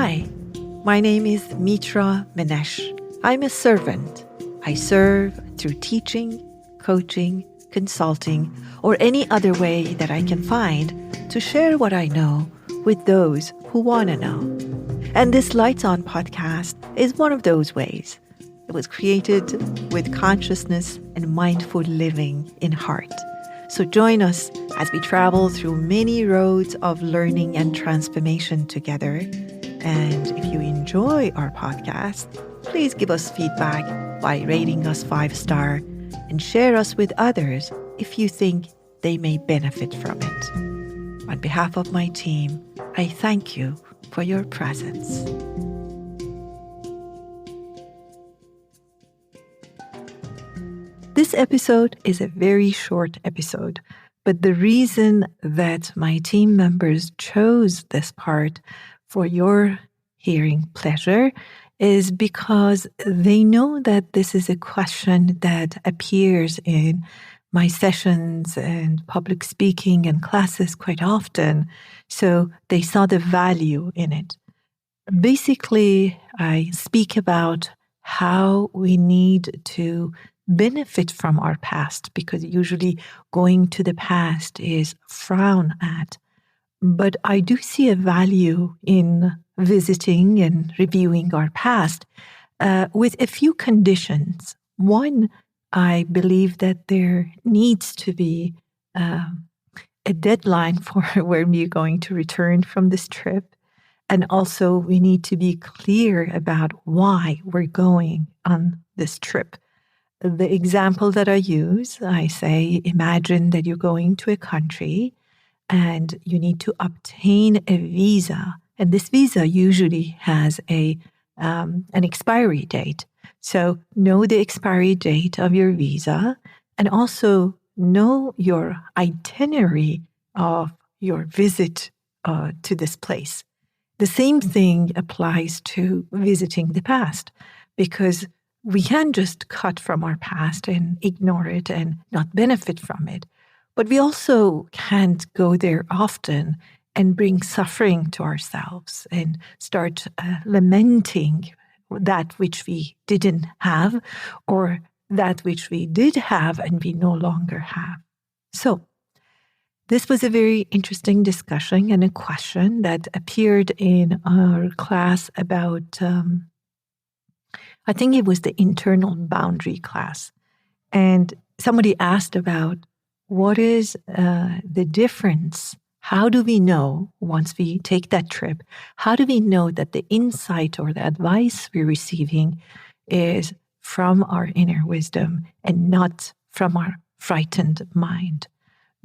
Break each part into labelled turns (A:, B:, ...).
A: Hi, my name is Mitra. I'm a servant. I serve through teaching, coaching, consulting, or any other way that I can find to share what I know with those who want to know. And this Lights On podcast is one of those ways. It was created with consciousness and mindful living in heart. So join us as we travel through many roads of learning and transformation together. And if you enjoy our podcast, please give us feedback by rating us 5-star and share us with others if you think they may benefit from it. On behalf of my team, I thank you for your presence. This episode is a very short episode, but the reason that my team members chose this part for your hearing pleasure is because they know that this is a question that appears in my sessions and public speaking and classes quite often. So they saw the value in it. Basically, I speak about how we need to benefit from our past, because usually going to the past is frowned at. But I do see a value in visiting and reviewing our past with a few conditions. One, I believe that there needs to be a deadline for when we're going to return from this trip. And also, we need to be clear about why we're going on this trip. The example that I use, I say, imagine that you're going to a country and you need to obtain a visa. And this visa usually has an expiry date. So know the expiry date of your visa and also know your itinerary of your visit to this place. The same thing applies to visiting the past, because we can't just cut from our past and ignore it and not benefit from it. But we also can't go there often and bring suffering to ourselves and start lamenting that which we didn't have or that which we did have and we no longer have. So this was a very interesting discussion and a question that appeared in our class about I think it was the internal boundary class. And somebody asked about what is the difference? How do we know once we take that trip? How do we know that the insight or the advice we're receiving is from our inner wisdom and not from our frightened mind?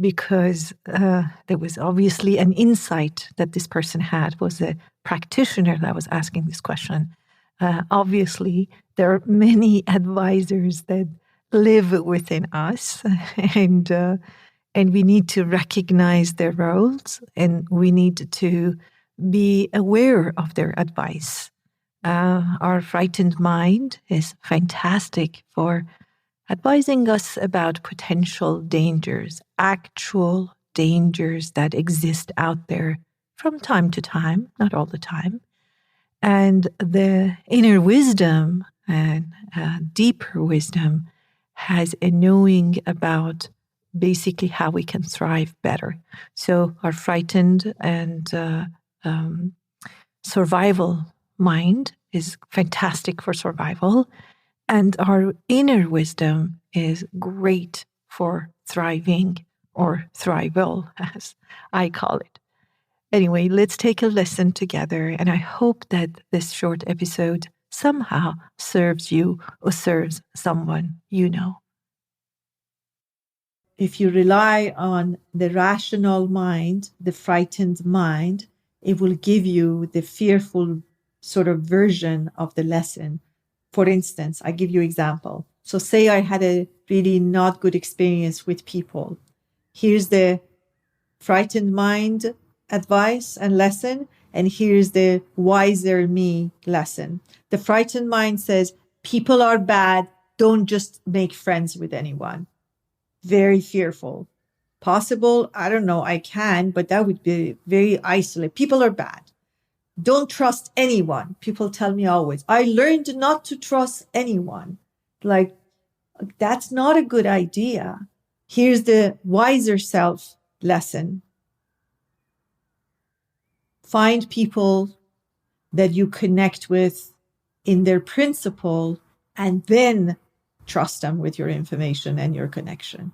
A: Because there was obviously an insight that this person had, was a practitioner that was asking this question. Obviously, there are many advisors that live within us, and we need to recognize their roles, and we need to be aware of their advice. Our frightened mind is fantastic for advising us about potential dangers, actual dangers that exist out there from time to time, not all the time. And the inner wisdom and deeper wisdom has a knowing about basically how we can thrive better. So our frightened and survival mind is fantastic for survival. And our inner wisdom is great for thriving, or thrival, as I call it. Anyway, let's take a listen together, and I hope that this short episode somehow serves you or serves someone you know. If you rely on the rational mind, the frightened mind, it will give you the fearful sort of version of the lesson. For instance, I give you an example. So say I had a really not good experience with people. Here's the frightened mind advice and lesson, and here's the wiser me lesson. The frightened mind says, people are bad, don't just make friends with anyone. Very fearful. Possible, I don't know, I can, but that would be very isolated. People are bad. Don't trust anyone. People tell me always, I learned not to trust anyone. Like, that's not a good idea. Here's the wiser self lesson. Find people that you connect with in their principle, and then trust them with your information and your connection.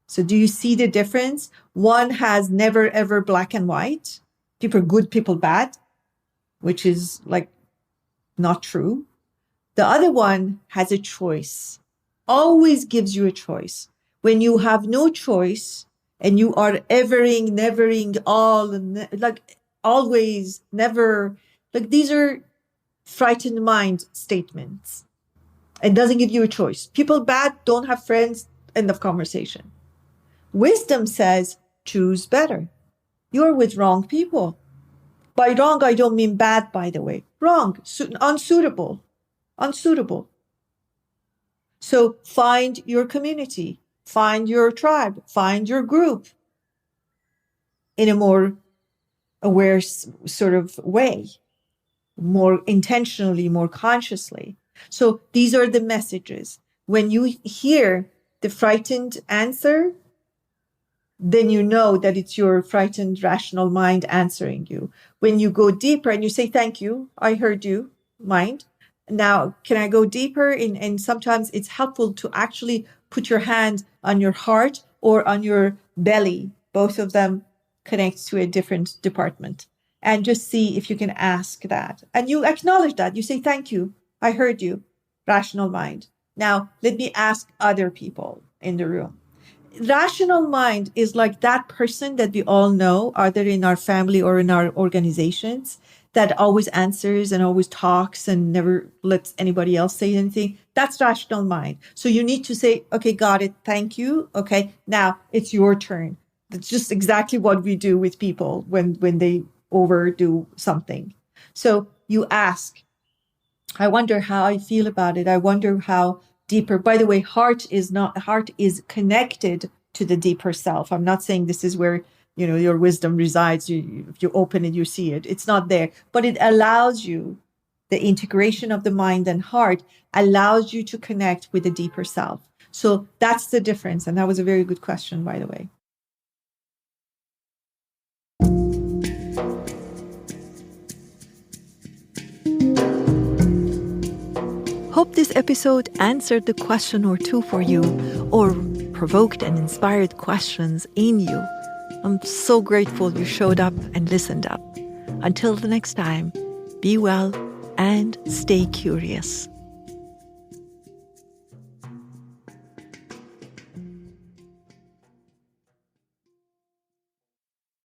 A: So do you see the difference? One has never, ever black and white. People good, people bad, which is like not true. The other one has a choice, always gives you a choice. When you have no choice and you are evering, nevering, all, like always, never, like these are frightened mind statements. It doesn't give you a choice. People bad, don't have friends, end of conversation. Wisdom says, choose better. You're with wrong people. By wrong, I don't mean bad, by the way. Wrong, unsuitable. So find your community, find your tribe, find your group in a more aware sort of way, more intentionally, more consciously. So these are the messages. When you hear the frightened answer, then you know that it's your frightened, rational mind answering you. When you go deeper and you say, thank you, I heard you, mind. Now, can I go deeper? And sometimes it's helpful to actually put your hand on your heart or on your belly. Both of them connect to a different department. And just see if you can ask that. And you acknowledge that. You say, thank you, I heard you, rational mind. Now, let me ask other people in the room. Rational mind is like that person that we all know, either in our family or in our organizations, that always answers and always talks and never lets anybody else say anything. That's rational mind. So you need to say, okay, got it. Thank you. Okay, now it's your turn. That's just exactly what we do with people when they overdo something. So you ask, I wonder how I feel about it. I wonder how deeper. By the way, heart is connected to the deeper self. I'm not saying this is where, your wisdom resides. If you open it, you see it. It's not there, but it allows you, the integration of the mind and heart allows you to connect with the deeper self. So that's the difference. And that was a very good question, by the way. Hope this episode answered the question or two for you, or provoked and inspired questions in you. I'm so grateful you showed up and listened up. Until the next time, be well and stay curious.